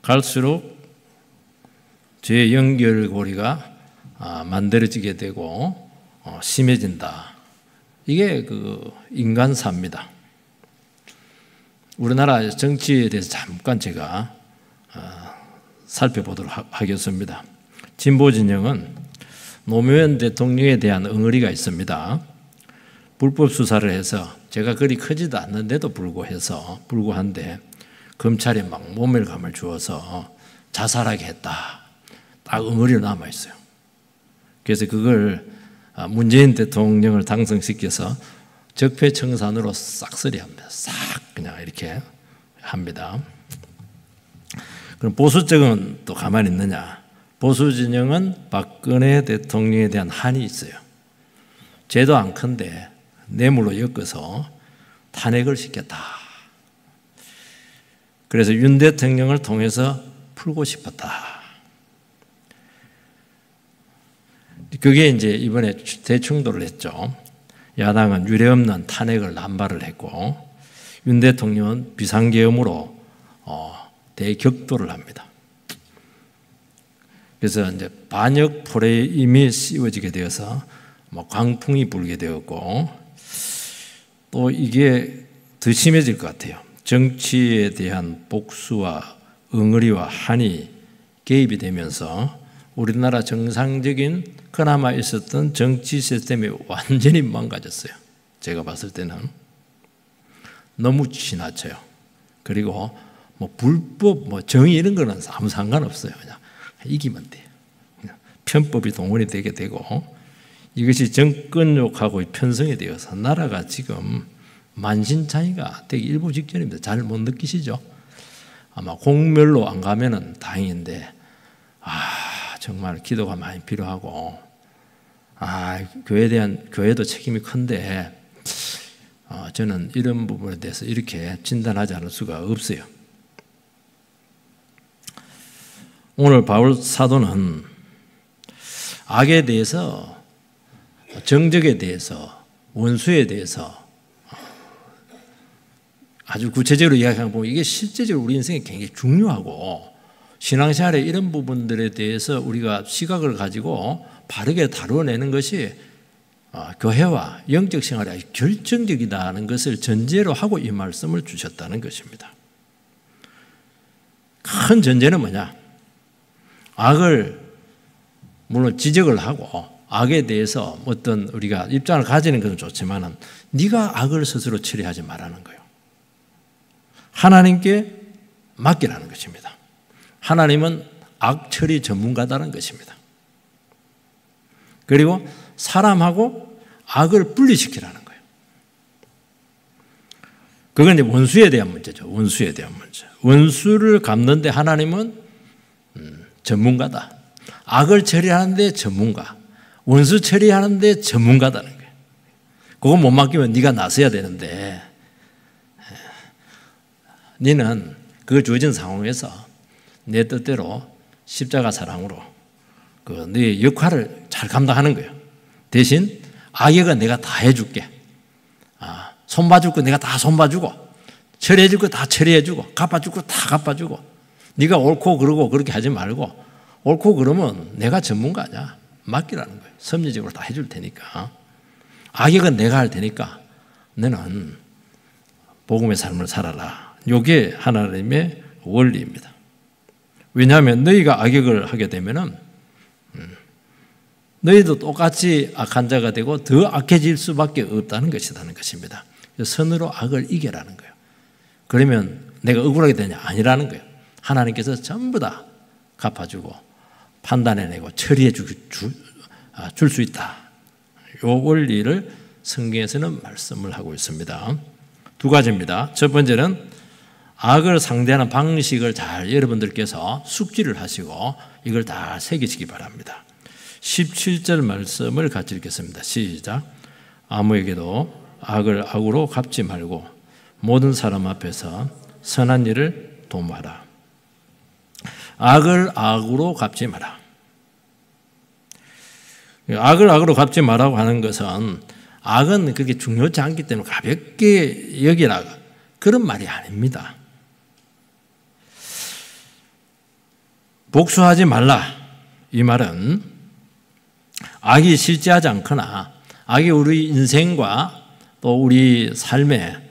갈수록 죄의 연결고리가 만들어지게 되고 심해진다. 이게 그 인간사입니다. 우리나라 정치에 대해서 잠깐 제가 살펴보도록 하겠습니다. 진보 진영은 노무현 대통령에 대한 엉어리가 있습니다. 불법 수사를 해서 제가 그리 크지도 않는데도 불구한데 검찰에 막 모멸감을 주어서 자살하게 했다. 딱 엉어리로 남아있어요. 그래서 그걸 문재인 대통령을 당선시켜서 적폐청산으로 싹쓸이합니다. 싹 그냥 이렇게 합니다. 그럼 보수 쪽은 또 가만히 있느냐? 보수 진영은 박근혜 대통령에 대한 한이 있어요. 죄도 안 큰데 뇌물로 엮어서 탄핵을 시켰다. 그래서 윤 대통령을 통해서 풀고 싶었다. 그게 이제 이번에 대충돌을 했죠. 야당은 유례없는 탄핵을 남발을 했고 윤 대통령은 비상계엄으로 대격돌을 합니다. 그래서 이제 반역 프레임이 씌워지게 되어서 광풍이 불게 되었고 또 이게 더 심해질 것 같아요. 정치에 대한 복수와 엉어리와 한이 개입이 되면서 우리나라 정상적인 그나마 있었던 정치 시스템이 완전히 망가졌어요. 제가 봤을 때는 너무 지나쳐요. 그리고 불법, 정의 이런 거는 아무 상관없어요. 그냥 이기면 돼요. 그냥 편법이 동원이 되게 되고 이것이 정권욕하고 편성이 되어서 나라가 지금 만신창이가 되기 일보 직전입니다. 잘 못 느끼시죠? 아마 공멸로 안 가면은 다행인데 정말 기도가 많이 필요하고 교회도 책임이 큰데 저는 이런 부분에 대해서 이렇게 진단하지 않을 수가 없어요. 오늘 바울 사도는 악에 대해서, 정적에 대해서, 원수에 대해서 아주 구체적으로 이야기하면 이게 실제적으로 우리 인생에 굉장히 중요하고 신앙생활에 이런 부분들에 대해서 우리가 시각을 가지고 바르게 다루어내는 것이 교회와 영적 생활에 아주 결정적이다는 것을 전제로 하고 이 말씀을 주셨다는 것입니다. 큰 전제는 뭐냐? 악을 물론 지적을 하고 악에 대해서 어떤 우리가 입장을 가지는 것은 좋지만은 네가 악을 스스로 처리하지 말라는 거예요. 하나님께 맡기라는 것입니다. 하나님은 악 처리 전문가다는 것입니다. 그리고 사람하고 악을 분리시키라는 거예요. 그건 이제 원수에 대한 문제죠. 원수에 대한 문제. 원수를 갚는데 하나님은 전문가다. 악을 처리하는데 전문가. 원수 처리하는데 전문가다는 거예요. 그거 못 맡기면 네가 나서야 되는데 너는 그 주어진 상황에서 내 뜻대로 십자가 사랑으로 네 역할을 잘 감당하는 거예요. 대신 악역은 내가 다 해줄게. 손봐줄 거 내가 다 손봐주고 처리해줄 거 다 처리해주고 갚아줄 거 다 갚아주고 네가 옳고 그러고 그렇게 하지 말고 옳고 그러면 내가 전문가냐 맡기라는 거예요. 섭리적으로 다 해줄 테니까 악역은 내가 할 테니까 너는 복음의 삶을 살아라. 이게 하나님의 원리입니다. 왜냐하면 너희가 악역을 하게 되면은 너희도 똑같이 악한 자가 되고 더 악해질 수밖에 없다는 것입니다. 선으로 악을 이겨라는 거예요. 그러면 내가 억울하게 되냐? 아니라는 거예요. 하나님께서 전부 다 갚아주고 판단해내고 처리해 줄 수 있다. 이 원리를 성경에서는 말씀을 하고 있습니다. 두 가지입니다. 첫 번째는 악을 상대하는 방식을 잘 여러분들께서 숙지를 하시고 이걸 다 새기시기 바랍니다. 17절 말씀을 같이 읽겠습니다. 시작. 아무에게도 악을 악으로 갚지 말고 모든 사람 앞에서 선한 일을 도모하라. 악을 악으로 갚지 마라. 악을 악으로 갚지 마라고 하는 것은 악은 그렇게 중요치 않기 때문에 가볍게 여기라 그런 말이 아닙니다. 복수하지 말라. 이 말은 악이 실제하지 않거나 악이 우리 인생과 또 우리 삶에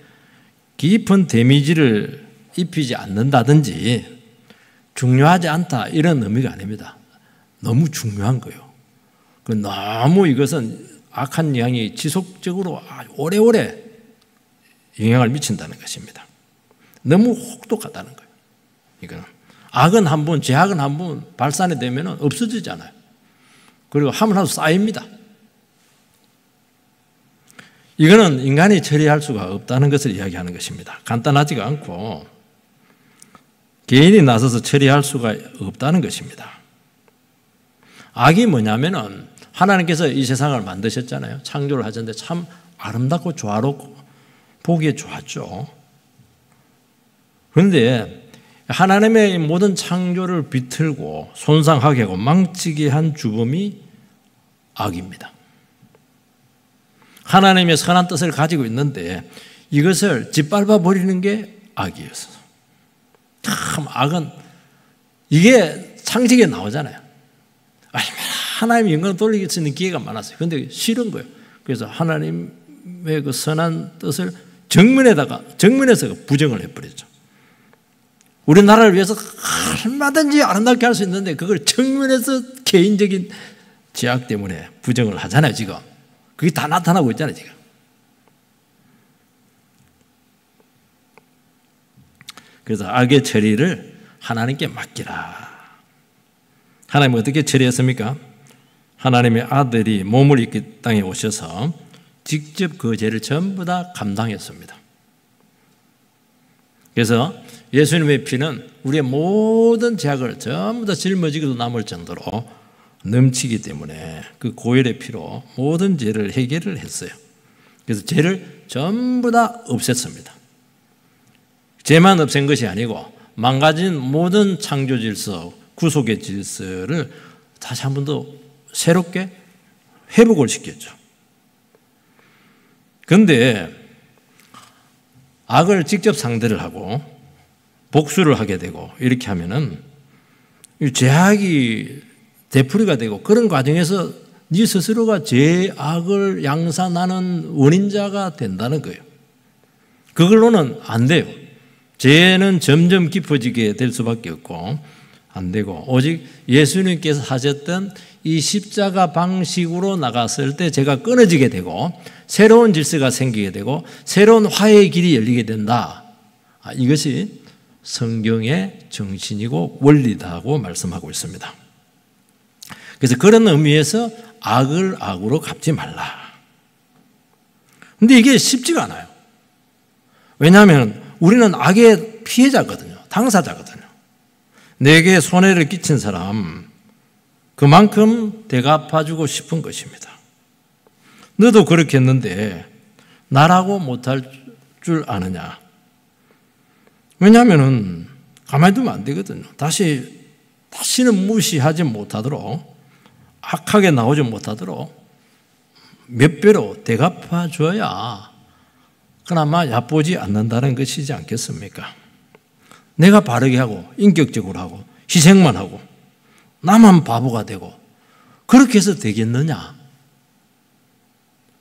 깊은 데미지를 입히지 않는다든지 중요하지 않다 이런 의미가 아닙니다. 너무 중요한 거예요. 너무 이것은 악한 영향이 지속적으로 오래오래 영향을 미친다는 것입니다. 너무 혹독하다는 거예요. 이거는 악은 한번, 죄악은 한번 발산이 되면 없어지지 않아요. 그리고 하면 쌓입니다. 이거는 인간이 처리할 수가 없다는 것을 이야기하는 것입니다. 간단하지가 않고 개인이 나서서 처리할 수가 없다는 것입니다. 악이 뭐냐면은 하나님께서 이 세상을 만드셨잖아요. 창조를 하셨는데 참 아름답고 조화롭고 보기에 좋았죠. 그런데 하나님의 모든 창조를 비틀고 손상하게 하고 망치게 한 주범이 악입니다. 하나님의 선한 뜻을 가지고 있는데 이것을 짓밟아 버리는 게 악이었어요. 참 악은 이게 창세기에 나오잖아요. 얼마나 하나님의 영광을 돌릴 수 있는 기회가 많았어요. 그런데 싫은 거예요. 그래서 하나님의 그 선한 뜻을 정면에서 부정을 해버렸죠. 우리나라를 위해서 얼마든지 아름답게 할 수 있는데 그걸 정면에서 개인적인 제약 때문에 부정을 하잖아요, 지금. 그게 다 나타나고 있잖아요, 지금. 그래서 악의 처리를 하나님께 맡기라. 하나님은 어떻게 처리했습니까? 하나님의 아들이 몸을 입고 땅에 오셔서 직접 그 죄를 전부 다 감당했습니다. 그래서 예수님의 피는 우리의 모든 죄악을 전부 다 짊어지고도 남을 정도로 넘치기 때문에 그 고혈의 피로 모든 죄를 해결을 했어요. 그래서 죄를 전부 다 없앴습니다. 죄만 없앤 것이 아니고 망가진 모든 창조 질서, 구속의 질서를 다시 한 번 더 새롭게 회복을 시켰죠. 그런데 악을 직접 상대를 하고 복수를 하게 되고 이렇게 하면은 죄악이 되풀이가 되고 그런 과정에서 네 스스로가 죄악을 양산하는 원인자가 된다는 거예요. 그걸로는 안 돼요. 죄는 점점 깊어지게 될 수밖에 없고 안 되고 오직 예수님께서 하셨던 이 십자가 방식으로 나갔을 때 죄가 끊어지게 되고 새로운 질서가 생기게 되고 새로운 화해의 길이 열리게 된다. 이것이 성경의 정신이고 원리다고 말씀하고 있습니다. 그래서 그런 의미에서 악을 악으로 갚지 말라. 그런데 이게 쉽지가 않아요. 왜냐하면 우리는 악의 피해자거든요. 당사자거든요. 내게 손해를 끼친 사람 그만큼 대갚아주고 싶은 것입니다. 너도 그렇게 했는데 나라고 못할 줄 아느냐. 왜냐하면 가만히 두면 안 되거든요. 다시는 무시하지 못하도록 악하게 나오지 못하도록 몇 배로 대갚아줘야 그나마 얕보지 않는다는 것이지 않겠습니까? 내가 바르게 하고 인격적으로 하고 희생만 하고 나만 바보가 되고 그렇게 해서 되겠느냐?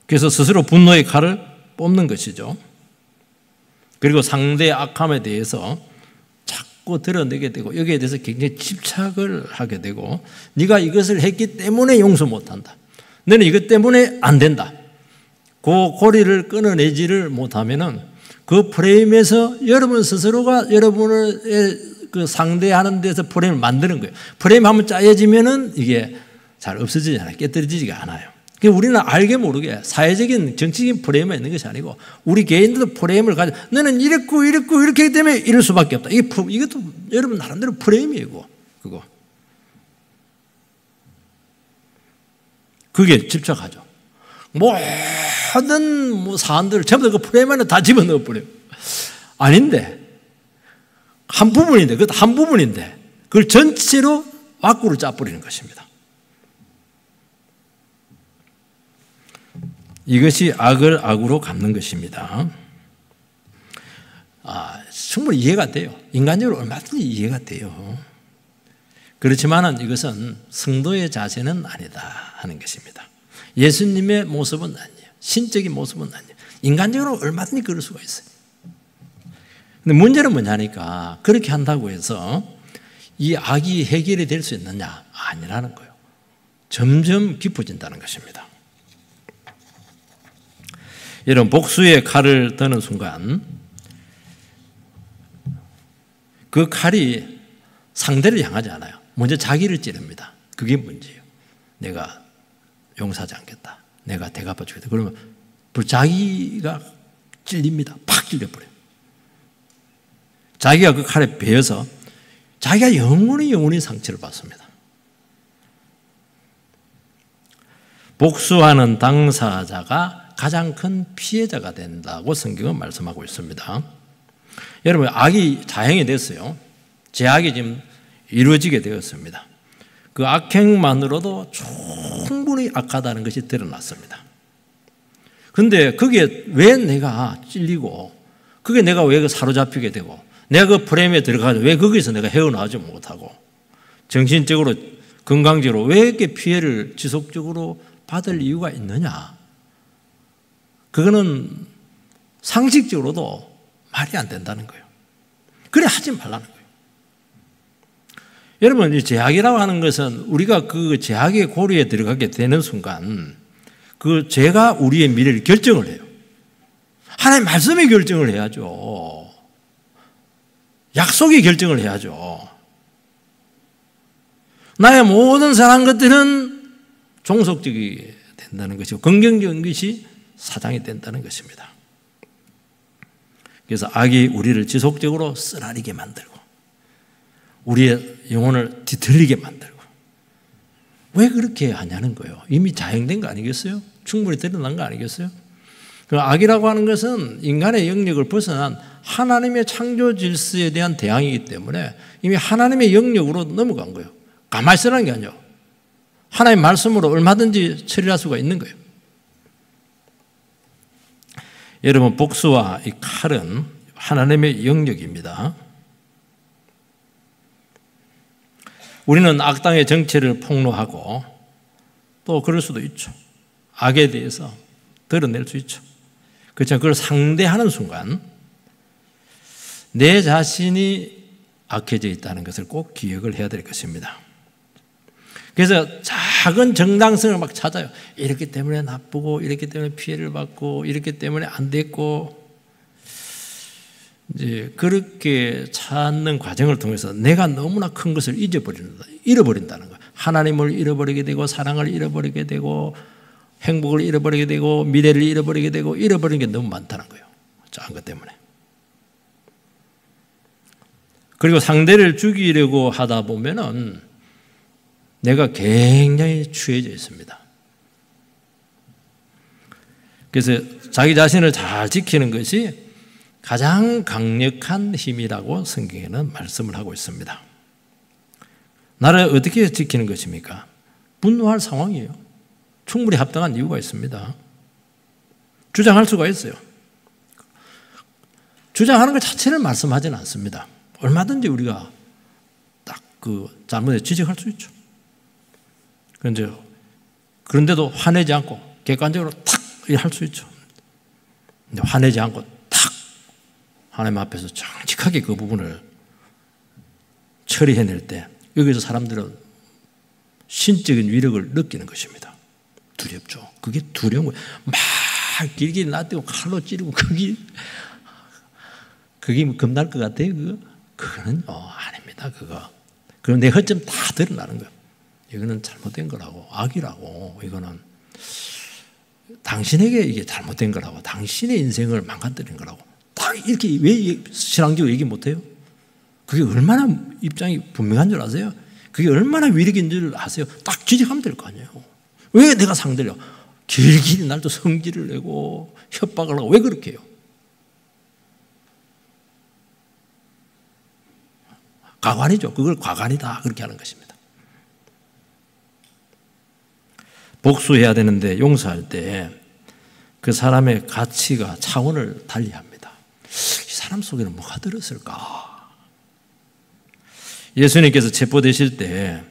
그래서 스스로 분노의 칼을 뽑는 것이죠. 그리고 상대의 악함에 대해서 자꾸 드러내게 되고 여기에 대해서 굉장히 집착을 하게 되고 네가 이것을 했기 때문에 용서 못한다. 너는 이것 때문에 안 된다. 그 고리를 끊어내지를 못하면은 그 프레임에서 여러분 스스로가 여러분을 그 상대하는 데서 프레임을 만드는 거예요. 프레임 한번 짜여지면은 이게 잘 없어지잖아요. 깨뜨려지지가 않아요. 우리는 알게 모르게 사회적인 정치적인 프레임이 있는 것이 아니고 우리 개인들도 프레임을 가지고 너는 이렇고 이렇게 하기 때문에 이럴 수밖에 없다. 이것도 여러분 나름대로 프레임이고 그거. 그게 집착하죠. 모든 사안들을 전부 다 그 프레임 안에 다 집어넣어 버려요. 아닌데 한 부분인데 그것도 한 부분인데 그걸 전체로 와꾸를 짜버리는 것입니다. 이것이 악을 악으로 갚는 것입니다. 충분히 이해가 돼요. 인간적으로 얼마든지 이해가 돼요. 그렇지만은 이것은 성도의 자세는 아니다 하는 것입니다. 예수님의 모습은 아니에요. 신적인 모습은 아니에요. 인간적으로 얼마든지 그럴 수가 있어요. 근데 문제는 뭐냐니까 그렇게 한다고 해서 이 악이 해결이 될 수 있느냐? 아니라는 거예요. 점점 깊어진다는 것입니다. 여러분, 복수의 칼을 드는 순간 그 칼이 상대를 향하지 않아요. 먼저 자기를 찌릅니다. 그게 문제예요. 내가 용서하지 않겠다. 내가 대갚아 주겠다. 그러면 자기가 찔립니다. 팍 찔려버려요. 자기가 그 칼에 베어서 자기가 영원히 상처를 받습니다. 복수하는 당사자가 가장 큰 피해자가 된다고 성경은 말씀하고 있습니다. 여러분, 악이 자행이 됐어요. 죄악이 지금 이루어지게 되었습니다. 그 악행만으로도 충분히 악하다는 것이 드러났습니다. 그런데 그게 왜 내가 찔리고, 그게 내가 왜 사로잡히게 되고, 내가 그 프레임에 들어가서 왜 거기서 내가 헤어나오지 못하고, 정신적으로, 건강적으로 왜 이렇게 피해를 지속적으로 받을 이유가 있느냐? 그거는 상식적으로도 말이 안 된다는 거예요. 그래 하지 말라는 거예요. 여러분, 이 죄악이라고 하는 것은 우리가 그 죄악의 고리에 들어가게 되는 순간 그 죄가 우리의 미래를 결정을 해요. 하나님의 말씀이 결정을 해야죠. 약속이 결정을 해야죠. 나의 모든 사랑 것들은 종속적이 된다는 것이고 긍정적인 것이 사장이 된다는 것입니다. 그래서 악이 우리를 지속적으로 쓰라리게 만들고 우리의 영혼을 뒤틀리게 만들고, 왜 그렇게 하냐는 거예요. 이미 자행된 거 아니겠어요? 충분히 드러난 거 아니겠어요? 그 악이라고 하는 것은 인간의 영역을 벗어난 하나님의 창조 질서에 대한 대항이기 때문에 이미 하나님의 영역으로 넘어간 거예요. 가만히 있으라는 게 아니에요. 하나님의 말씀으로 얼마든지 처리할 수가 있는 거예요. 여러분, 복수와 이 칼은 하나님의 영역입니다. 우리는 악당의 정체를 폭로하고 또 그럴 수도 있죠. 악에 대해서 드러낼 수 있죠. 그렇지만 그걸 상대하는 순간 내 자신이 악해져 있다는 것을 꼭 기억을 해야 될 것입니다. 그래서 작은 정당성을 막 찾아요. 이렇기 때문에 나쁘고, 이렇기 때문에 피해를 받고, 이렇기 때문에 안 됐고, 이제 그렇게 찾는 과정을 통해서 내가 너무나 큰 것을 잃어버린다는 거예요. 하나님을 잃어버리게 되고, 사랑을 잃어버리게 되고, 행복을 잃어버리게 되고, 미래를 잃어버리게 되고, 잃어버리는 게 너무 많다는 거예요. 작은 것 때문에. 그리고 상대를 죽이려고 하다 보면은 내가 굉장히 취해져 있습니다. 그래서 자기 자신을 잘 지키는 것이 가장 강력한 힘이라고 성경에는 말씀을 하고 있습니다. 나를 어떻게 지키는 것입니까? 분노할 상황이에요. 충분히 합당한 이유가 있습니다. 주장할 수가 있어요. 주장하는 것 자체를 말씀하지는 않습니다. 얼마든지 우리가 딱 그 잘못에 지적할 수 있죠. 그런데도 화내지 않고 객관적으로 탁 할 수 있죠. 근데 화내지 않고 탁 하나님 앞에서 정직하게 그 부분을 처리해낼 때 여기서 사람들은 신적인 위력을 느끼는 것입니다. 두렵죠. 그게 두려운 거예요. 막 길게 놔대고 칼로 찌르고 그게 뭐 겁날 것 같아요. 그거는 아닙니다. 그럼 내 허점 다 드러나는 거예요. 이거는 잘못된 거라고, 악이라고, 이거는 당신에게 이게 잘못된 거라고, 당신의 인생을 망가뜨린 거라고. 딱 이렇게 왜 신앙적으로 얘기 못해요? 그게 얼마나 입장이 분명한 줄 아세요? 그게 얼마나 위력인 줄 아세요? 딱 지적하면 될 거 아니에요. 왜 내가 상대려? 길길이 날도 성질을 내고 협박을 하고 왜 그렇게 해요? 가관이죠. 그걸 과관이다 그렇게 하는 것입니다. 복수해야 되는데 용서할 때 그 사람의 가치가 차원을 달리합니다. 이 사람 속에는 뭐가 들었을까? 예수님께서 체포되실 때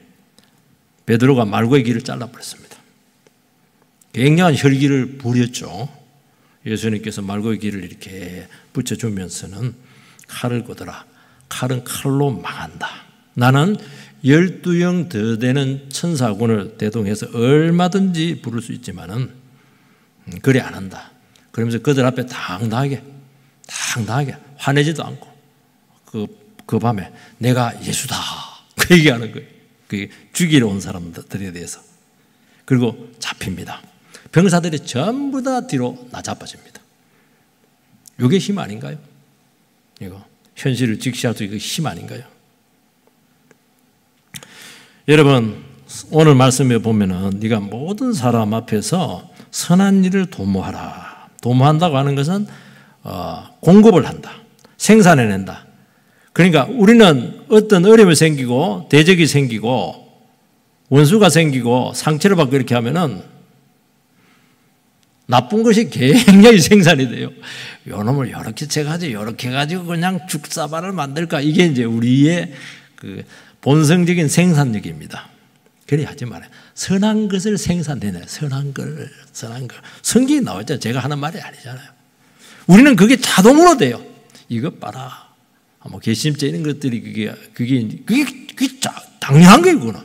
베드로가 말고의 길을 잘라버렸습니다. 굉장한 혈기를 부렸죠. 예수님께서 말고의 길을 이렇게 붙여주면서는 칼을 꽂아라. 칼은 칼로 망한다. 나는 12영 더 되는 천사군을 대동해서 얼마든지 부를 수 있지만은 그리 안 한다. 그러면서 그들 앞에 당당하게 화내지도 않고 그 밤에 내가 예수다. 그 얘기하는 거예요. 그 죽이러 온 사람들에 대해서. 그리고 잡힙니다. 병사들이 전부 다 뒤로 나자빠집니다. 이게 힘 아닌가요? 이거 현실을 직시할 수 있는 힘 아닌가요? 여러분, 오늘 말씀에 보면은 네가 모든 사람 앞에서 선한 일을 도모하라. 도모한다고 하는 것은 공급을 한다. 생산해낸다. 그러니까 우리는 어떤 어려움이 생기고 대적이 생기고 원수가 생기고 상처를 받고 이렇게 하면은 나쁜 것이 굉장히 생산이 돼요. 요 놈을 이렇게 쳐가지고 이렇게 해가지고 그냥 죽사발을 만들까. 이게 이제 우리의 그 본성적인 생산력입니다. 그래 하지 말아요. 선한 것을 생산해내. 선한 걸. 성경이 나왔잖아요. 제가 하는 말이 아니잖아요. 우리는 그게 자동으로 돼요. 이것 봐라. 뭐 개심죄 이런 것들이 그게 당연한 거예요. 그거는.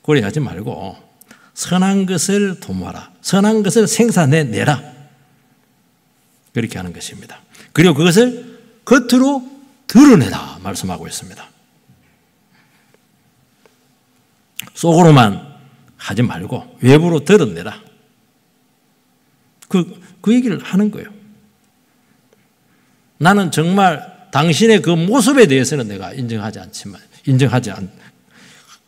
그래 하지 말고 선한 것을 도모하라. 선한 것을 생산해내라. 그렇게 하는 것입니다. 그리고 그것을 겉으로 드러내라 말씀하고 있습니다. 속으로만 하지 말고 외부로 드러내라. 그 얘기를 하는 거예요. 나는 정말 당신의 그 모습에 대해서는 내가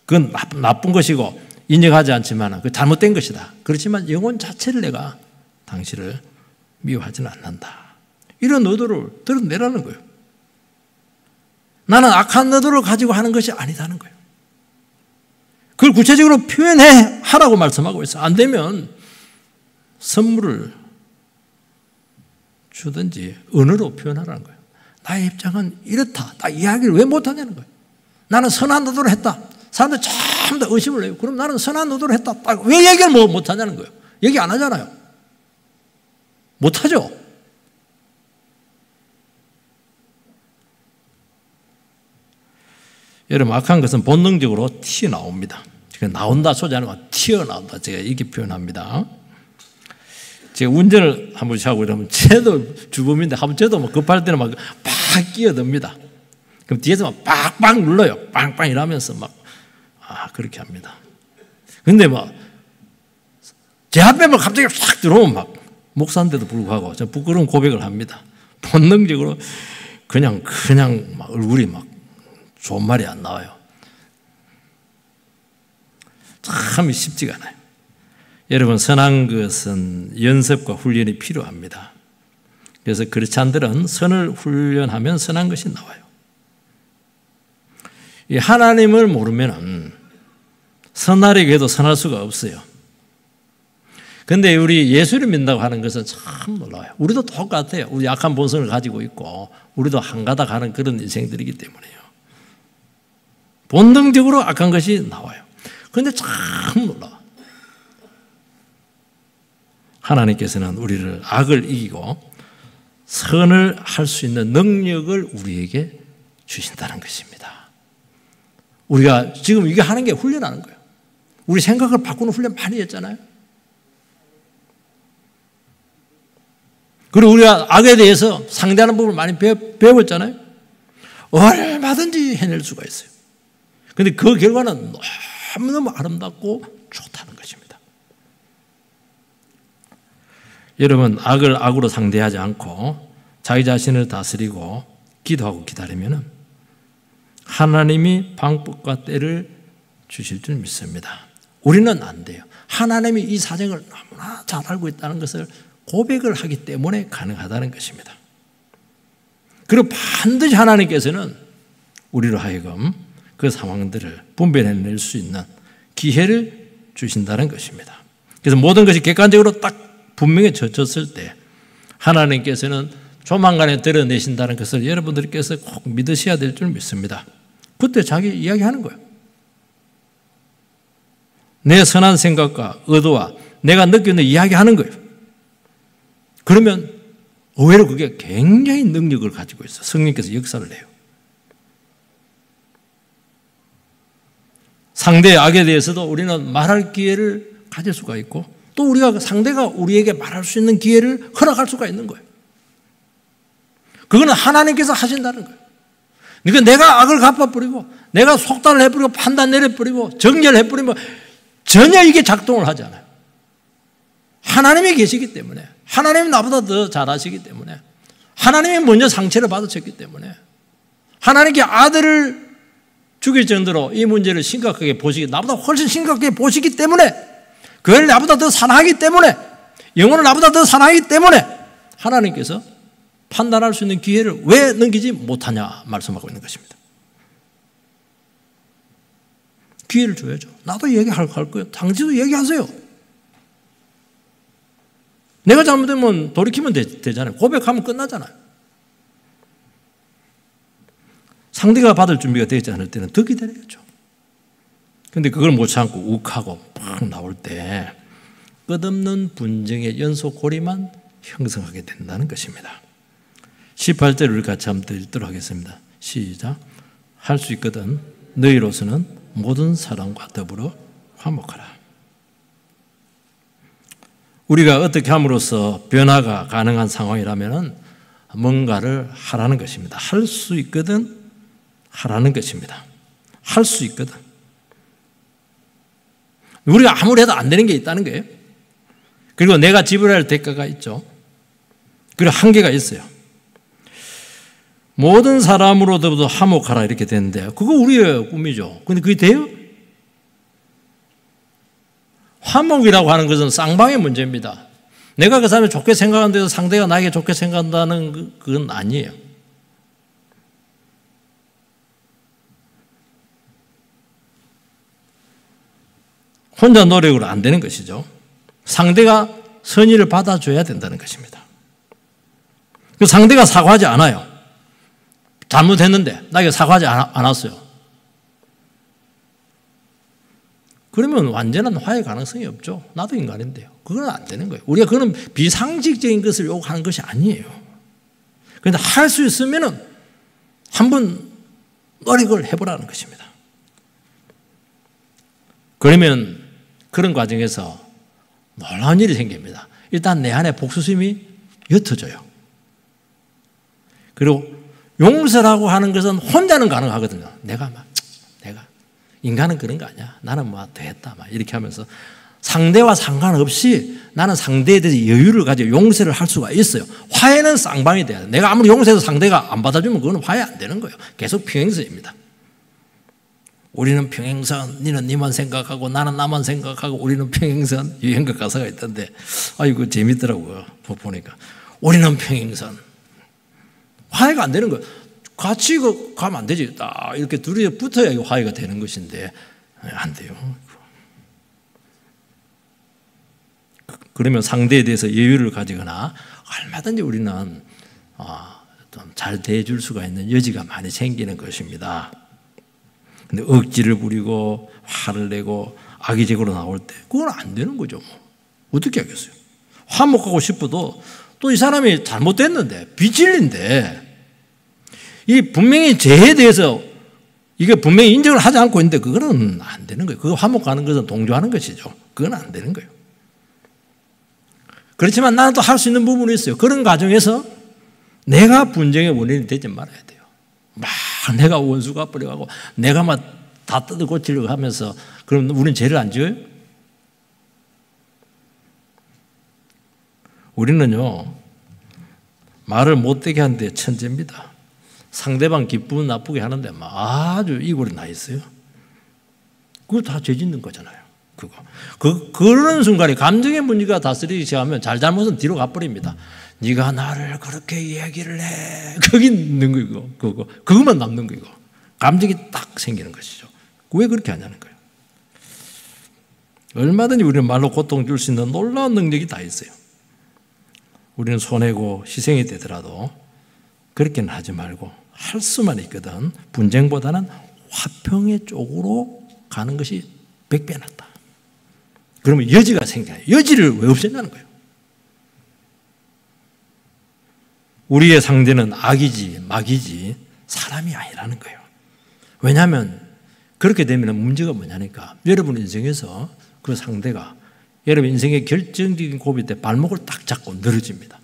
그건 나쁜 것이고 인정하지 않지만 그 잘못된 것이다. 그렇지만 영혼 자체를 내가 당신을 미워하지는 않는다. 이런 의도를 드러내라는 거예요. 나는 악한 의도를 가지고 하는 것이 아니다는 거예요. 그걸 구체적으로 하라고 말씀하고 있어요. 안 되면 선물을 주든지 언어로 표현하라는 거예요. 나의 입장은 이렇다. 나 이야기를 왜 못하냐는 거예요. 나는 선한 의도를 했다. 사람들 전부 다 의심을 해요. 그럼 나는 선한 의도를 했다. 왜 얘기를 못하냐는 거예요. 얘기 안 하잖아요. 못하죠. 여러분, 악한 것은 본능적으로 튀어나옵니다. 나온다 소리 아니고 튀어나온다. 제가 이렇게 표현합니다. 제가 운전을 한 번씩 하고 이러면 저도 주범인데 한번 저도 막 급할 때는 막 끼어듭니다. 그럼 뒤에서 막 빡빡 눌러요. 빵빵 이러면서 그렇게 합니다. 근데 제 앞에 갑자기 싹 들어오면 목사인데도 불구하고 저 부끄러운 고백을 합니다. 본능적으로 그냥 얼굴이 좋은 말이 안 나와요. 참 쉽지가 않아요. 여러분, 선한 것은 연습과 훈련이 필요합니다. 그래서 그리스도인들은 선을 훈련하면 선한 것이 나와요. 이 하나님을 모르면 선하려고 해도 선할 수가 없어요. 그런데 우리 예수를 믿는다고 하는 것은 참 놀라워요. 우리도 똑같아요. 우리 약한 본성을 가지고 있고 우리도 한가닥 하는 그런 인생들이기 때문에요. 본능적으로 악한 것이 나와요. 그런데 참 놀라워. 하나님께서는 우리를 악을 이기고 선을 할 수 있는 능력을 우리에게 주신다는 것입니다. 우리가 지금 이게 하는 게 훈련하는 거예요. 우리 생각을 바꾸는 훈련 많이 했잖아요. 그리고 우리가 악에 대해서 상대하는 부분을 많이 배웠잖아요. 얼마든지 해낼 수가 있어요. 그런데 그 결과는 너무너무 아름답고 좋다는 것입니다. 여러분, 악을 악으로 상대하지 않고 자기 자신을 다스리고 기도하고 기다리면 하나님이 방법과 때를 주실 줄 믿습니다. 우리는 안 돼요. 하나님이 이 사정을 너무나 잘 알고 있다는 것을 고백을 하기 때문에 가능하다는 것입니다. 그리고 반드시 하나님께서는 우리로 하여금 그 상황들을 분별해낼 수 있는 기회를 주신다는 것입니다. 그래서 모든 것이 객관적으로 딱 분명해졌을 때 하나님께서는 조만간에 드러내신다는 것을 여러분들께서 꼭 믿으셔야 될 줄 믿습니다. 그때 자기 이야기하는 거예요. 내 선한 생각과 의도와 내가 느끼는 이야기하는 거예요. 그러면 의외로 그게 굉장히 능력을 가지고 있어요. 성령께서 역사를 해요. 상대의 악에 대해서도 우리는 말할 기회를 가질 수가 있고 또 우리가 상대가 우리에게 말할 수 있는 기회를 허락할 수가 있는 거예요. 그거는 하나님께서 하신다는 거예요. 그러니까 내가 악을 갚아버리고 내가 속단을 해버리고 판단 내려버리고 정결해버리면 전혀 이게 작동을 하지 않아요. 하나님이 계시기 때문에 하나님이 나보다 더 잘하시기 때문에 하나님이 먼저 상처를 받으셨기 때문에 하나님께 아들을 죽일 정도로 이 문제를 심각하게 보시기 나보다 훨씬 심각하게 보시기 때문에 그걸 나보다 더 사랑하기 때문에 영혼을 나보다 더 사랑하기 때문에 하나님께서 판단할 수 있는 기회를 왜 넘기지 못하냐 말씀하고 있는 것입니다. 기회를 줘야죠. 나도 얘기할 거예요. 당신도 얘기하세요. 내가 잘못되면 돌이키면 되잖아요. 고백하면 끝나잖아요. 상대가 받을 준비가 되지 않을 때는 더 기다려야죠. 그런데 그걸 못 참고 욱하고 막 나올 때 끝없는 분쟁의 연속 고리만 형성하게 된다는 것입니다. 18절을 같이 한번 읽도록 하겠습니다. 시작. 할 수 있거든 너희로서는 모든 사람과 더불어 화목하라. 우리가 어떻게 함으로써 변화가 가능한 상황이라면 뭔가를 하라는 것입니다. 할 수 있거든 하라는 것입니다. 할 수 있거든. 우리가 아무리 해도 안 되는 게 있다는 거예요. 그리고 내가 지불할 대가가 있죠. 그리고 한계가 있어요. 모든 사람으로도 화목하라 이렇게 되는데 그거 우리의 꿈이죠. 근데 그게 돼요? 화목이라고 하는 것은 쌍방의 문제입니다. 내가 그 사람을 좋게 생각하는데도 상대가 나에게 좋게 생각한다는 그건 아니에요. 혼자 노력으로 안 되는 것이죠. 상대가 선의를 받아줘야 된다는 것입니다. 그 상대가 사과하지 않아요. 잘못했는데 나에게 사과하지 않았어요. 그러면 완전한 화해 가능성이 없죠. 나도 인간인데요. 그건 안 되는 거예요. 우리가 그건 비상식적인 것을 요구하는 것이 아니에요. 그런데 할 수 있으면은 한번 노력을 해보라는 것입니다. 그러면 그런 과정에서 놀라운 일이 생깁니다. 일단 내 안에 복수심이 옅어져요. 그리고 용서라고 하는 것은 혼자는 가능하거든요. 내가 인간은 그런 거 아니야. 나는 뭐 됐다 막 이렇게 하면서 상대와 상관없이 나는 상대에 대해서 여유를 가지고 용서를 할 수가 있어요. 화해는 쌍방이 돼야 돼. 내가 아무리 용서해도 상대가 안 받아주면 그거는 화해 안 되는 거예요. 계속 평행선입니다. 우리는 평행선, 니는 니만 생각하고 나는 나만 생각하고 우리는 평행선. 유행가 가사가 있던데 이거 재밌더라고요. 보니까 우리는 평행선. 화해가 안 되는 거예요. 같이 가면 안 되지. 딱 이렇게 둘이 붙어야 화해가 되는 것인데 안 돼요. 그러면 상대에 대해서 여유를 가지거나 얼마든지 우리는 좀 잘 대해줄 수가 있는 여지가 많이 생기는 것입니다. 근데 억지를 부리고 화를 내고 악의적으로 나올 때 그건 안 되는 거죠. 어떻게 하겠어요? 화목하고 싶어도 또 이 사람이 잘못됐는데 빚질린데 이 분명히 죄에 대해서 이게 분명히 인정을 하지 않고 있는데 그거는 안 되는 거예요. 그거 화목하는 것은 동조하는 것이죠. 그건 안 되는 거예요. 그렇지만 나는 또 할 수 있는 부분이 있어요. 그런 과정에서 내가 분쟁의 원인이 되지 말아야 돼요. 막 내가 원수가 버려가고 내가 막 다 뜯어 고치려고 하면서 그럼 우리는 죄를 안 지어요? 우리는요 말을 못되게 하는데 천재입니다. 상대방 기분 나쁘게 하는데 막 아주 이골이 나 있어요. 그거 다 죄 짓는 거잖아요. 그런 순간에 감정의 문제가 다스리기 시작하면 잘못은 뒤로 가버립니다. 네가 나를 그렇게 이야기를 해. 거기 있는 거 이거. 그것만 남는 거 이거. 감정이 딱 생기는 것이죠. 왜 그렇게 하냐는 거예요. 얼마든지 우리는 말로 고통 줄 수 있는 놀라운 능력이 다 있어요. 우리는 손해고 희생이 되더라도 그렇게는 하지 말고 할 수만 있거든 분쟁보다는 화평의 쪽으로 가는 것이 100배 낫다. 그러면 여지가 생겨요. 여지를 왜 없애냐는 거예요. 우리의 상대는 악이지 마귀지 사람이 아니라는 거예요. 왜냐하면 그렇게 되면 문제가 뭐냐니까 여러분 인생에서 그 상대가 여러분 인생의 결정적인 고비 때 발목을 딱 잡고 늘어집니다.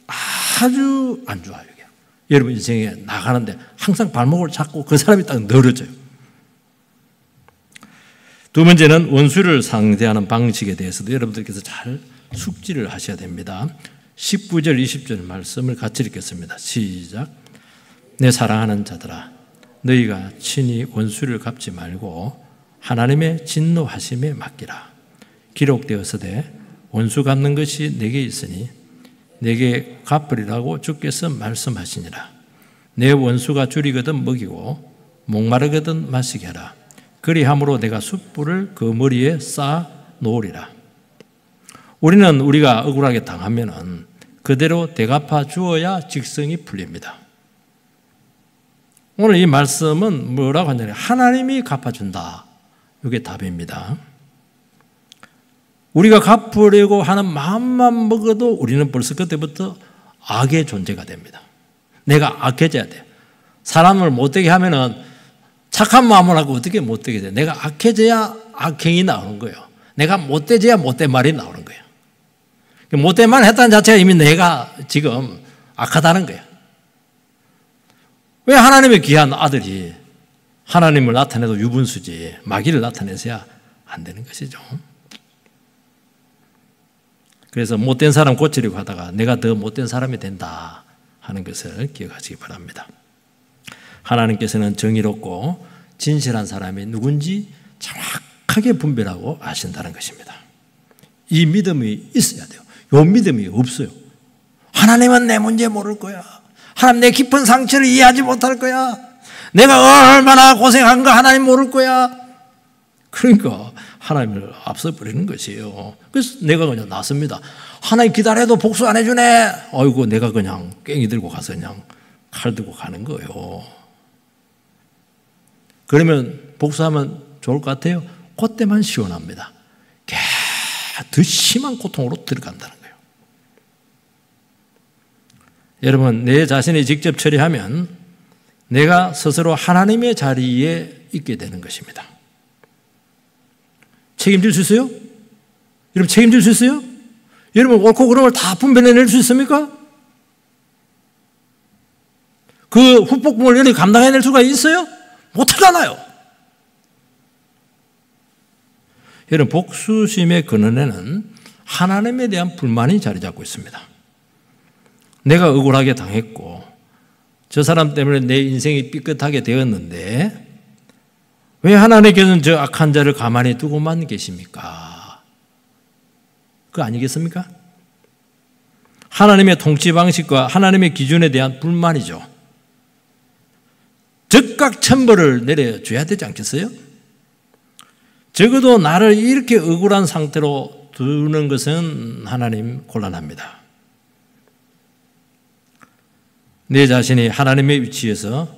아주 안 좋아요. 이게. 여러분 인생에 나가는데 항상 발목을 잡고 그 사람이 딱 늘어져요. 두 번째는 원수를 상대하는 방식에 대해서도 여러분들께서 잘 숙지를 하셔야 됩니다. 19절 20절 말씀을 같이 읽겠습니다. 시작. 내 사랑하는 자들아 너희가 친히 원수를 갚지 말고 하나님의 진노하심에 맡기라. 기록되었으되 원수 갚는 것이 내게 있으니 내게 갚으리라고 주께서 말씀하시니라. 내 원수가 줄이거든 먹이고 목마르거든 마시게 하라. 그리함으로 내가 숯불을 그 머리에 쌓아 놓으리라. 우리는 우리가 억울하게 당하면은 그대로 대갚아 주어야 직성이 풀립니다. 오늘 이 말씀은 뭐라고 하냐면 하나님이 갚아준다. 이게 답입니다. 우리가 갚으려고 하는 마음만 먹어도 우리는 벌써 그때부터 악의 존재가 됩니다. 내가 악해져야 돼요. 사람을 못되게 하면은 착한 마음을 하고 어떻게 못되게 돼? 내가 악해져야 악행이 나오는 거예요. 내가 못되져야 못된 말이 나오는 거예요. 못된 말 했다는 자체가 이미 내가 지금 악하다는 거예요. 왜 하나님의 귀한 아들이 하나님을 나타내도 유분수지 마귀를 나타내서야 안 되는 것이죠. 그래서 못된 사람 고치려고 하다가 내가 더 못된 사람이 된다 하는 것을 기억하시기 바랍니다. 하나님께서는 정의롭고 진실한 사람이 누군지 정확하게 분별하고 아신다는 것입니다. 이 믿음이 있어야 돼요. 이 믿음이 없어요. 하나님은 내 문제 모를 거야. 하나님 내 깊은 상처를 이해하지 못할 거야. 내가 얼마나 고생한가 하나님 모를 거야. 그러니까 하나님을 앞서버리는 것이에요. 그래서 내가 그냥 낫습니다. 하나님 기다려도 복수 안 해주네. 아이고 내가 그냥 꽹이 들고 가서 그냥 칼 들고 가는 거예요. 그러면 복수하면 좋을 것 같아요? 그때만 시원합니다. 더 심한 고통으로 들어간다는 거예요. 여러분 내 자신이 직접 처리하면 내가 스스로 하나님의 자리에 있게 되는 것입니다. 책임질 수 있어요? 여러분 책임질 수 있어요? 여러분 옳고 그름을 다 분별해낼 수 있습니까? 그 후폭풍을 여러분이 감당해낼 수가 있어요? 못하잖아요. 여러분 복수심의 근원에는 하나님에 대한 불만이 자리 잡고 있습니다. 내가 억울하게 당했고 저 사람 때문에 내 인생이 삐끗하게 되었는데 왜 하나님께서는 저 악한 자를 가만히 두고만 계십니까? 그거 아니겠습니까? 하나님의 통치 방식과 하나님의 기준에 대한 불만이죠. 즉각 천벌을 내려줘야 되지 않겠어요? 적어도 나를 이렇게 억울한 상태로 두는 것은 하나님 곤란합니다. 내 자신이 하나님의 위치에서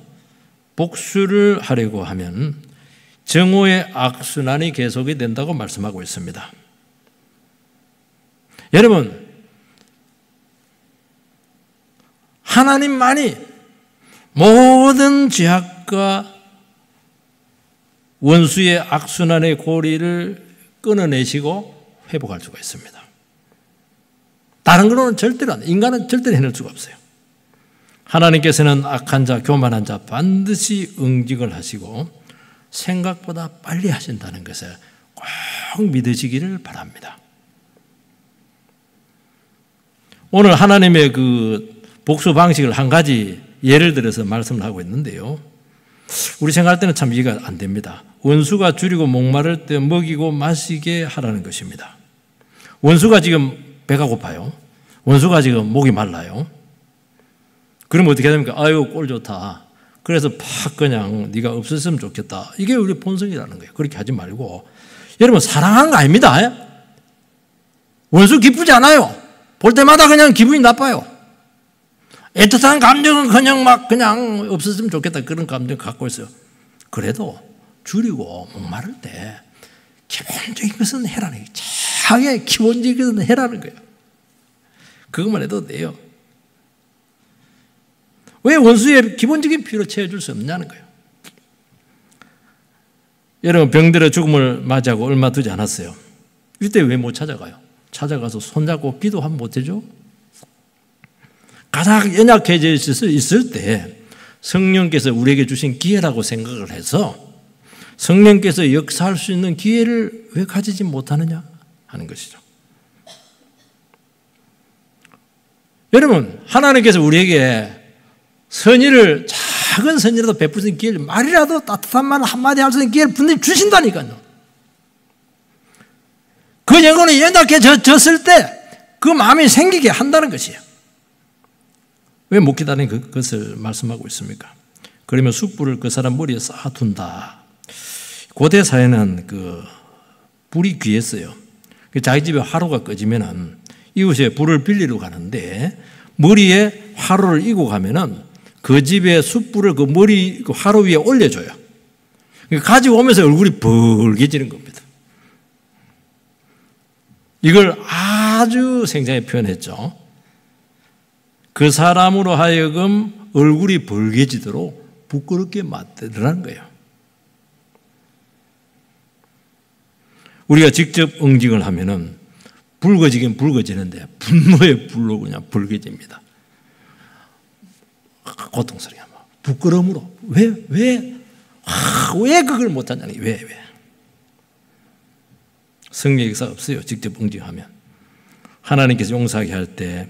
복수를 하려고 하면 정오의 악순환이 계속이 된다고 말씀하고 있습니다. 여러분, 하나님만이 모든 죄악과 원수의 악순환의 고리를 끊어내시고 회복할 수가 있습니다. 다른 거로는 절대로 안 돼요. 인간은 절대로 해낼 수가 없어요. 하나님께서는 악한 자, 교만한 자 반드시 응징을 하시고 생각보다 빨리 하신다는 것을 꼭 믿으시기를 바랍니다. 오늘 하나님의 그 복수 방식을 한 가지 예를 들어서 말씀을 하고 있는데요. 우리 생각할 때는 참 이해가 안 됩니다. 원수가 줄이고 목마를 때 먹이고 마시게 하라는 것입니다. 원수가 지금 배가 고파요. 원수가 지금 목이 말라요. 그러면 어떻게 됩니까? 아유 꼴 좋다. 그래서 팍 그냥 네가 없었으면 좋겠다. 이게 우리 본성이라는 거예요. 그렇게 하지 말고 여러분 사랑하는 거 아닙니다. 원수 기쁘지 않아요. 볼 때마다 그냥 기분이 나빠요. 애틋한 감정은 그냥 없었으면 좋겠다 그런 감정 갖고 있어요. 그래도 줄이고 목마를 때 기본적인 것은 해라는 거예요. 자기의 기본적인 것은 해라는 거예요. 그것만 해도 돼요. 왜 원수의 기본적인 필요를 채워줄 수 없냐는 거예요. 여러분 병들어 죽음을 맞이하고 얼마 두지 않았어요. 이때 왜 못 찾아가요? 찾아가서 손잡고 기도 한번 못 해줘? 가장 연약해져 있을 때 성령께서 우리에게 주신 기회라고 생각을 해서 성령께서 역사할 수 있는 기회를 왜 가지지 못하느냐 하는 것이죠. 여러분 하나님께서 우리에게 선의를 작은 선의라도 베풀 수 있는 기회를 말이라도 따뜻한 말 한마디 할 수 있는 기회를 분명히 주신다니까요. 그 영혼이 연약해졌을 때 그 마음이 생기게 한다는 것이에요. 왜 못 기다리는 그것을 말씀하고 있습니까? 그러면 숯불을 그 사람 머리에 쌓아둔다. 고대 사회는 그 불이 귀했어요. 자기 집에 화로가 꺼지면은 이웃에 불을 빌리러 가는데 머리에 화로를 이고 가면은 그 집에 숯불을 그 머리 그 화로 위에 올려줘요. 가지고 오면서 얼굴이 벌개지는 겁니다. 이걸 아주 생생하게 표현했죠. 그 사람으로 하여금 얼굴이 벌개지도록 부끄럽게 만들라는 거예요. 우리가 직접 응징을 하면은 붉어지긴 붉어지는데 분노의 불로 그냥 붉어집니다. 고통스럽게 부끄러움으로 왜 그걸 못하냐니 왜 성령 역사 없어요. 직접 응징하면 하나님께서 용서하게 할 때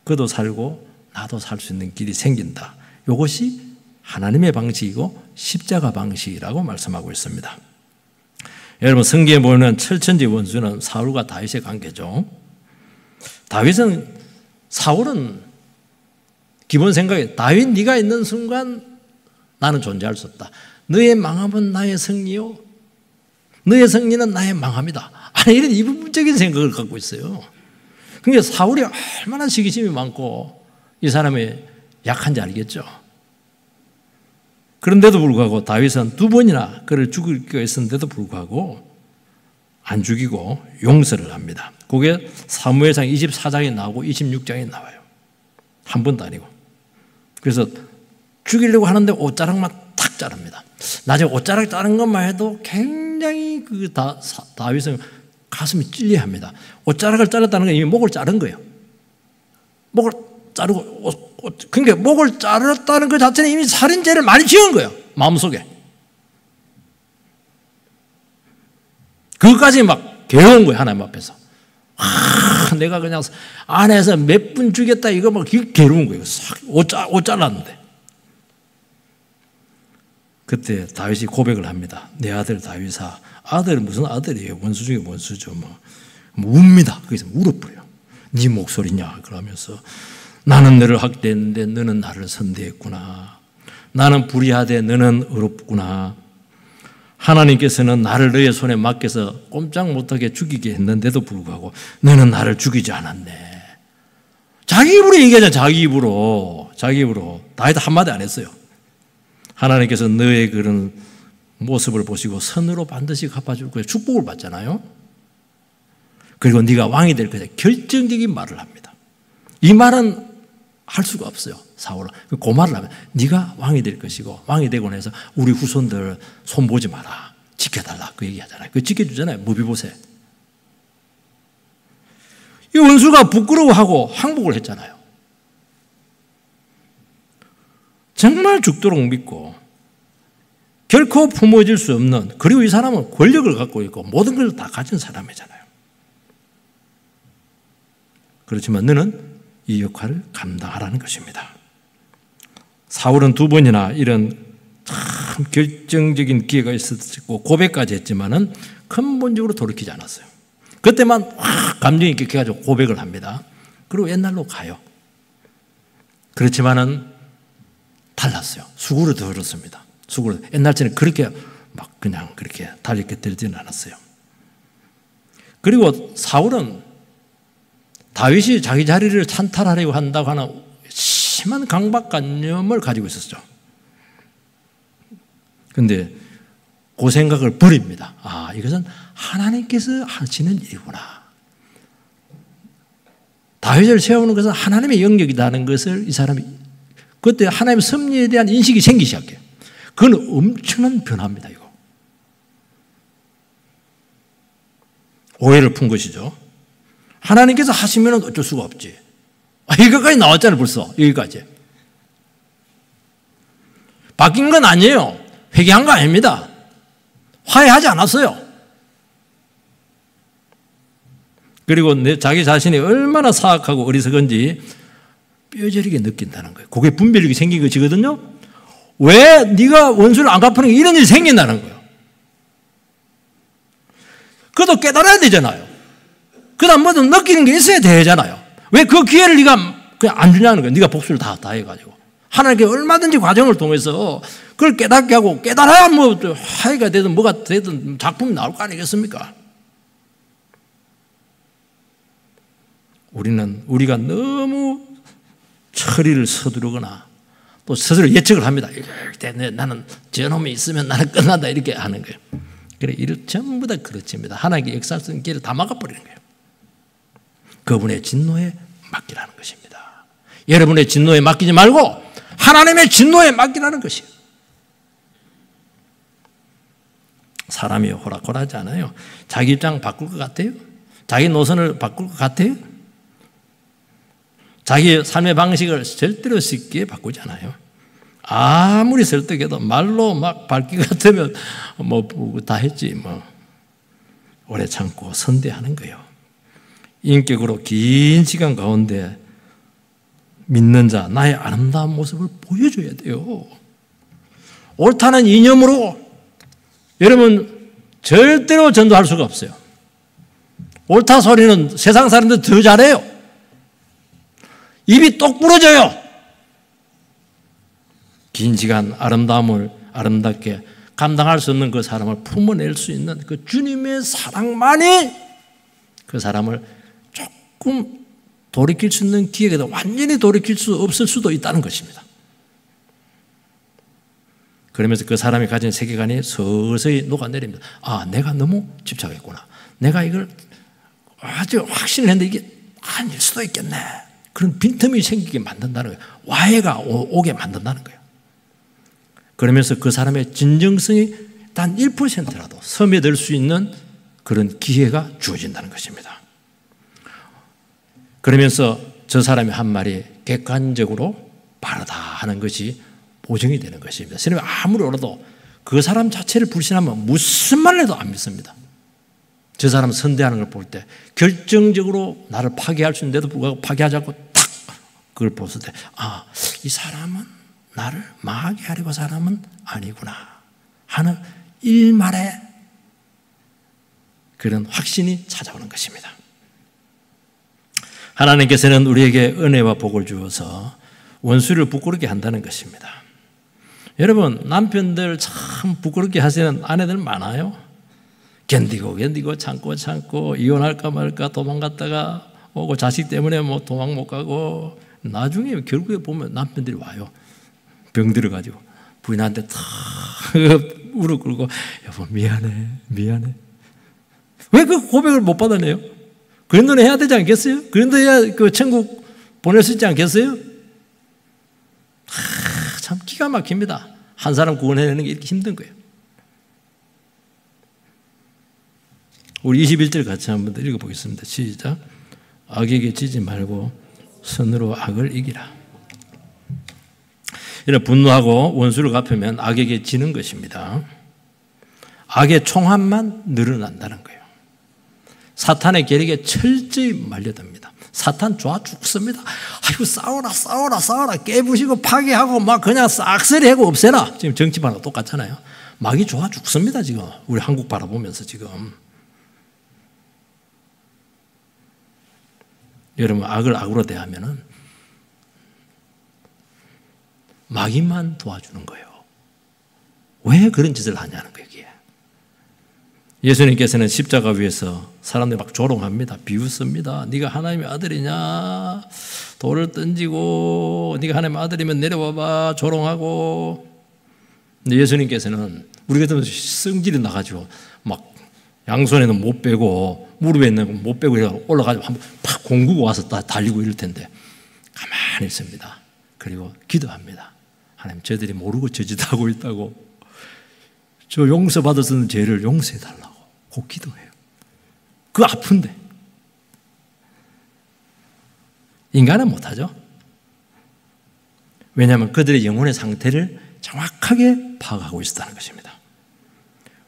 그도 살고 나도 살 수 있는 길이 생긴다. 이것이 하나님의 방식이고 십자가 방식이라고 말씀하고 있습니다. 여러분 성경에 보면 철천지 원수는 사울과 다윗의 관계죠. 사울은 기본 생각이 다윗 네가 있는 순간 나는 존재할 수 없다. 너의 망함은 나의 승리요 너의 승리는 나의 망함이다. 이런 이분적인 생각을 갖고 있어요. 그러니까 사울이 얼마나 시기심이 많고 이 사람이 약한지 알겠죠. 그런데도 불구하고 다윗은 2번이나 그를 죽일 기가 있었는데도 불구하고 안 죽이고 용서를 합니다. 그게 사무엘상 24장에 나오고 26장에 나와요. 한 번도 아니고. 그래서 죽이려고 하는데 옷자락만 탁 자릅니다. 나중에 옷자락 자른 것만 해도 굉장히 다윗은 가슴이 찔려합니다. 옷자락을 자랐다는 건 이미 목을 자른 거예요. 목을 자르고 그러니까 목을 자르었다는 것 자체는 이미 살인죄를 많이 지은 거예요. 마음속에. 그것까지 막 괴로운 거예요. 하나님 앞에서. 내가 그냥 안에서 몇 분 죽였다 이거 막 괴로운 거예요. 옷 잘랐는데. 그때 다윗이 고백을 합니다. 내 아들 다윗아. 아들은 무슨 아들이에요. 원수 중에 원수죠. 뭐 웁니다. 거기서 울어버려요. 네 목소리냐 그러면서 나는 너를 학대했는데 너는 나를 선대했구나. 나는 불의하되 너는 의롭구나. 하나님께서는 나를 너의 손에 맡겨서 꼼짝 못하게 죽이게 했는데도 불구하고 너는 나를 죽이지 않았네. 자기 입으로 얘기하자. 자기 입으로 다윗 한마디 안 했어요. 하나님께서 너의 그런 모습을 보시고 선으로 반드시 갚아줄 거예요. 축복을 받잖아요. 그리고 네가 왕이 될 거다. 결정적인 말을 합니다. 이 말은 할 수가 없어요. 사울은. 그 말을 하면 네가 왕이 될 것이고 왕이 되고 나서 우리 후손들 손 보지 마라. 지켜달라. 그 얘기하잖아요. 그 지켜주잖아요. 무비보셋. 이 원수가 부끄러워하고 항복을 했잖아요. 정말 죽도록 믿고 결코 품어질 수 없는, 그리고 이 사람은 권력을 갖고 있고 모든 걸 다 가진 사람이잖아요. 그렇지만 너는 이 역할을 감당하라는 것입니다. 사울은 2번이나 이런 참 결정적인 기회가 있었고 고백까지 했지만은 근본적으로 돌이키지 않았어요. 그때만 감정이 있게 해가지고 고백을 합니다. 그리고 옛날로 가요. 그렇지만은 달랐어요. 수고를 더 들었습니다. 옛날처럼 그렇게 막 그냥 그렇게 달리게 들지는 않았어요. 그리고 사울은 다윗이 자기 자리를 찬탈하려고 한다고 하는 심한 강박관념을 가지고 있었죠. 그런데 그 생각을 버립니다. 아, 이것은 하나님께서 하시는 일이구나. 다윗을 세우는 것은 하나님의 영역이라는 것을 이 사람이 그때 하나님의 섭리에 대한 인식이 생기기 시작해요. 그건 엄청난 변화입니다. 이거 오해를 푼 것이죠. 하나님께서 하시면 어쩔 수가 없지. 이거까지 나왔잖아요. 벌써 여기까지 바뀐 건 아니에요. 회개한 거 아닙니다. 화해하지 않았어요. 그리고 자기 자신이 얼마나 사악하고 어리석은지 뼈저리게 느낀다는 거예요. 그게 분별력이 생긴 것이거든요. 왜 네가 원수를 안 갚는 게 이런 일이 생긴다는 거예요. 그것도 깨달아야 되잖아요. 그 다음 뭐든 느끼는 게 있어야 되잖아요. 왜 그 기회를 네가 그냥 안 주냐는 거예요. 네가 복수를 다 해가지고. 하나님께 얼마든지 과정을 통해서 그걸 깨닫게 하고 깨달아야 뭐 화해가 되든 뭐가 되든 작품이 나올 거 아니겠습니까? 우리가 너무 처리를 서두르거나 또 스스로 예측을 합니다. 이럴 때 나는 저놈이 있으면 나는 끝난다 이렇게 하는 거예요. 그래, 이를 전부 다 그렇습니다. 하나님께 역사할 수 있는 길을 다 막아버리는 거예요. 그분의 진노에 맡기라는 것입니다. 여러분의 진노에 맡기지 말고 하나님의 진노에 맡기라는 것이에요. 사람이 호락호락하지 않아요. 자기 입장 바꿀 것 같아요? 자기 노선을 바꿀 것 같아요? 자기 삶의 방식을 절대로 쉽게 바꾸지 않아요. 아무리 설득해도 말로 막 밝기 같으면 뭐 다 했지 뭐. 오래 참고 선대하는 거예요. 인격으로 긴 시간 가운데 믿는 자, 나의 아름다운 모습을 보여줘야 돼요. 옳다는 이념으로 여러분 절대로 전도할 수가 없어요. 옳다 소리는 세상 사람들 더 잘해요. 입이 똑 부러져요. 긴 시간 아름다움을 아름답게 감당할 수 없는 그 사람을 품어낼 수 있는 그 주님의 사랑만이 그 사람을 조금 돌이킬 수 있는 기회가 완전히 돌이킬 수 없을 수도 있다는 것입니다. 그러면서 그 사람이 가진 세계관이 서서히 녹아내립니다. 아, 내가 너무 집착했구나. 내가 이걸 아주 확신했는데 이게 아닐 수도 있겠네. 그런 빈틈이 생기게 만든다는 거예요. 와해가 오게 만든다는 거예요. 그러면서 그 사람의 진정성이 단 1%라도 섬에들 수 있는 그런 기회가 주어진다는 것입니다. 그러면서 저 사람이 한 말이 객관적으로 바르다 하는 것이 보증이 되는 것입니다. 선생님이 아무리 알아도 그 사람 자체를 불신하면 무슨 말을 해도 안 믿습니다. 저 사람 선대하는 걸 볼 때 결정적으로 나를 파괴할 수 있는데도 불구하고 파괴하지 않고 탁 그걸 봤을 때 아, 이 사람은 나를 망하게 하려고 사람은 아니구나 하는 일말의 그런 확신이 찾아오는 것입니다. 하나님께서는 우리에게 은혜와 복을 주어서 원수를 부끄럽게 한다는 것입니다. 여러분 남편들 참 부끄럽게 하시는 아내들 많아요. 견디고 참고 이혼할까 말까 도망갔다가 오고 자식 때문에 뭐 도망 못 가고 나중에 결국에 보면 남편들이 와요. 병 들어가지고 부인한테 탁 무릎 꿇고 여보 미안해. 왜 그 고백을 못 받아내요? 그런 돈 해야 되지 않겠어요? 그런 돈 해야 그 천국 보낼 수 있지 않겠어요? 참 기가 막힙니다. 한 사람 구원해내는 게 이렇게 힘든 거예요. 우리 21절 같이 한번 읽어보겠습니다. 시작. 악에게 지지 말고 선으로 악을 이기라. 이런 분노하고 원수를 갚으면 악에게 지는 것입니다. 악의 총합만 늘어난다는 거예요. 사탄의 계략에 철저히 말려듭니다. 사탄 좋아 죽습니다. 아이고 싸워라 깨부시고 파괴하고 막 그냥 싹쓸이하고 없애라. 지금 정치판하고 똑같잖아요. 막이 좋아 죽습니다. 지금 우리 한국 바라보면서 지금 여러분 악을 악으로 대하면은 마귀만 도와주는 거예요. 왜 그런 짓을 하냐는 거예요. 예수님께서는 십자가 위에서 사람들이 막 조롱합니다. 비웃습니다. 네가 하나님의 아들이냐? 돌을 던지고 네가 하나님의 아들이면 내려와봐 조롱하고. 근데 예수님께서는 우리 같으면 성질이 나가지고 막 양손에는 못 빼고 무릎에 있는 거 못 빼고 올라가지고 한번 팍 공구고 와서 달리고 이럴 텐데 가만히 있습니다. 그리고 기도합니다. 하나님, 저들이 모르고 저짓하고 있다고, 저 용서받을 수 있는 죄를 용서해 달라고 꼭 기도해요. 그 아픈데. 인간은 못하죠. 왜냐하면 그들의 영혼의 상태를 정확하게 파악하고 있었다는 것입니다.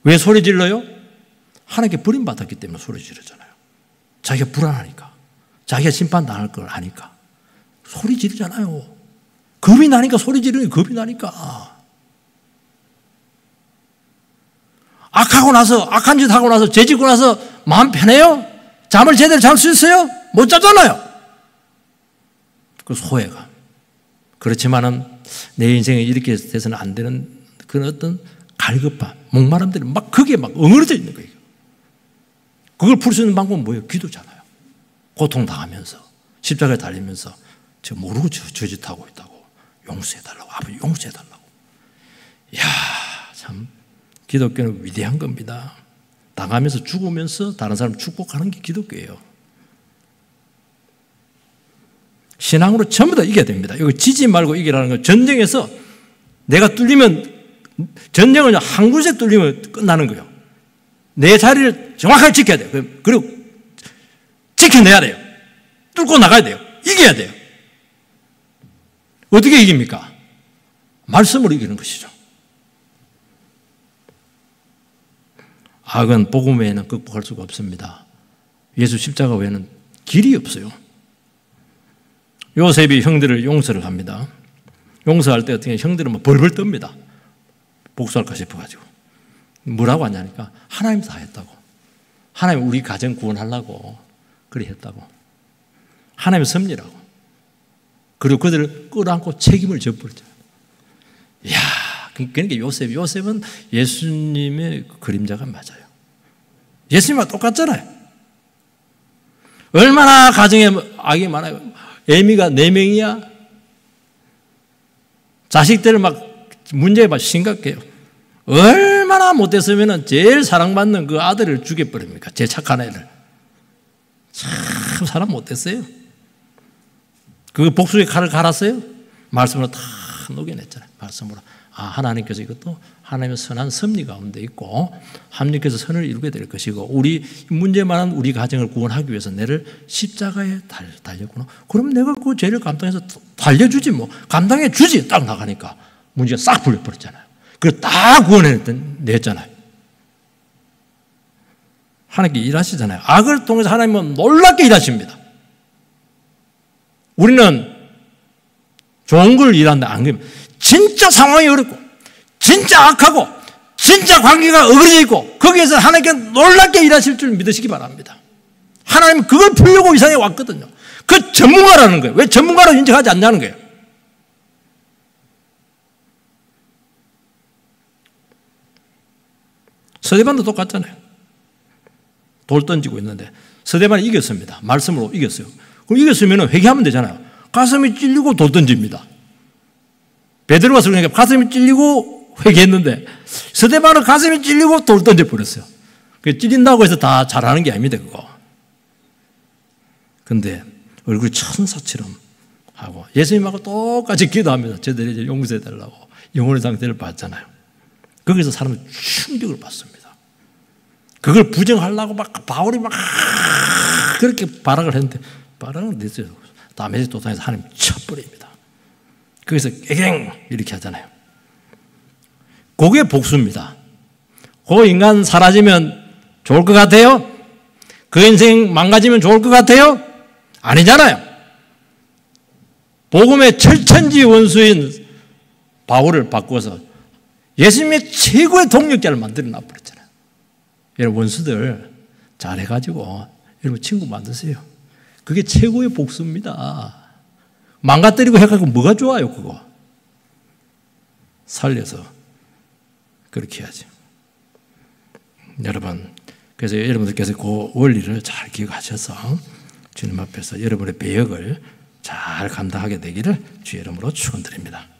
왜 소리 질러요? 하나님께 버림받았기 때문에 소리 지르잖아요. 자기가 불안하니까, 자기가 심판당할 걸 아니까 소리 지르잖아요. 겁이 나니까 소리 지르는 게 겁이 나니까. 악하고 나서, 악한 짓 하고 나서, 죄 짓고 나서 마음 편해요? 잠을 제대로 잘 수 있어요? 못 자잖아요. 그 소외감. 그렇지만은 내 인생에 이렇게 돼서는 안 되는 그런 어떤 갈급함, 목마름들이 막 거기에 막 엉어러져 있는 거예요. 그걸 풀 수 있는 방법은 뭐예요? 기도잖아요. 고통당하면서, 십자가에 달리면서 저 모르고 저 짓하고 있다고 용서해달라고, 아버지 용서해달라고. 이야, 참 기독교는 위대한 겁니다. 당하면서 죽으면서 다른 사람 축복하는 게 기독교예요. 신앙으로 전부 다 이겨야 됩니다. 이거 지지 말고 이기라는 거. 전쟁에서 내가 뚫리면, 전쟁은 한 군데 뚫리면 끝나는 거예요. 내 자리를 정확하게 지켜야 돼요. 그리고 지켜내야 돼요. 뚫고 나가야 돼요. 이겨야 돼요. 어떻게 이깁니까? 말씀으로 이기는 것이죠. 악은 복음 외에는 극복할 수가 없습니다. 예수 십자가 외에는 길이 없어요. 요셉이 형들을 용서를 합니다. 용서할 때 어떻게 형들은 막 벌벌 떱니다. 복수할까 싶어가지고. 뭐라고 하냐니까 하나님 다 했다고. 하나님 우리 가정 구원하려고 그리 했다고. 하나님의 섭리라고. 그리고 그들을 끌어안고 책임을 져버렸잖아요. 이야, 그러니까 요셉은 예수님의 그림자가 맞아요. 예수님과 똑같잖아요. 얼마나 가정에 악이 많아요. 애미가 4명이야. 자식들 막 문제가 막 심각해요. 얼마나 못됐으면 제일 사랑받는 그 아들을 죽여버립니까? 제일 착한 애를. 참 사람 못됐어요. 그 복수의 칼을 갈았어요. 말씀으로 다 녹여냈잖아요. 말씀으로. 아, 하나님께서 이것도 하나님의 선한 섭리 가운데 있고 하나님께서 선을 이루게 될 것이고 우리 문제 많은 우리 가정을 구원하기 위해서 내를 십자가에 달렸구나. 그럼 내가 그 죄를 감당해서 달려주지 뭐. 감당해 주지. 딱 나가니까 문제가 싹 풀려버렸잖아요. 그걸 다 구원해냈잖아요. 하나님께 일하시잖아요. 악을 통해서 하나님은 놀랍게 일하십니다. 우리는 좋은 걸 일한다. 안 그러면 진짜 상황이 어렵고 진짜 악하고 진짜 관계가 어그러져 있고 거기에서 하나님께 놀랍게 일하실 줄 믿으시기 바랍니다. 하나님은 그걸 풀려고 이 세상에 왔거든요. 그 전문가라는 거예요. 왜 전문가로 인정하지 않냐는 거예요. 서대반도 똑같잖아요. 돌 던지고 있는데 서대반이 이겼습니다. 말씀으로 이겼어요. 그럼 이겼으면 회개하면 되잖아요. 가슴이 찔리고 돌 던집니다. 베드로가 그러니까 가슴이 찔리고 회개했는데 서대반은 가슴이 찔리고 돌 던져버렸어요. 찔린다고 해서 다 잘하는 게 아닙니다. 그거. 근데 얼굴이 천사처럼 하고 예수님하고 똑같이 기도하면서 저들이 이제 용서해달라고 영혼의 상태를 봤잖아요. 거기서 사람은 충격을 받습니다. 그걸 부정하려고 막 바울이 막 그렇게 발악을 했는데 발악은 됐어요. 다메섹 도상에서 하나님 쳐버립니다. 거기서 깨갱 이렇게 하잖아요. 그게 복수입니다. 그 인간 사라지면 좋을 것 같아요? 그 인생 망가지면 좋을 것 같아요? 아니잖아요. 복음의 철천지 원수인 바울을 바꿔서 예수님의 최고의 동력자를 만들어 놔버렸잖아요. 여러분 원수들 잘해가지고 여러분 친구 만드세요. 그게 최고의 복수입니다. 망가뜨리고 해가지고 뭐가 좋아요 그거. 살려서 그렇게 해야지. 여러분 그래서 여러분들께서 그 원리를 잘 기억하셔서 주님 앞에서 여러분의 배역을 잘 감당하게 되기를 주의 이름으로 축원드립니다.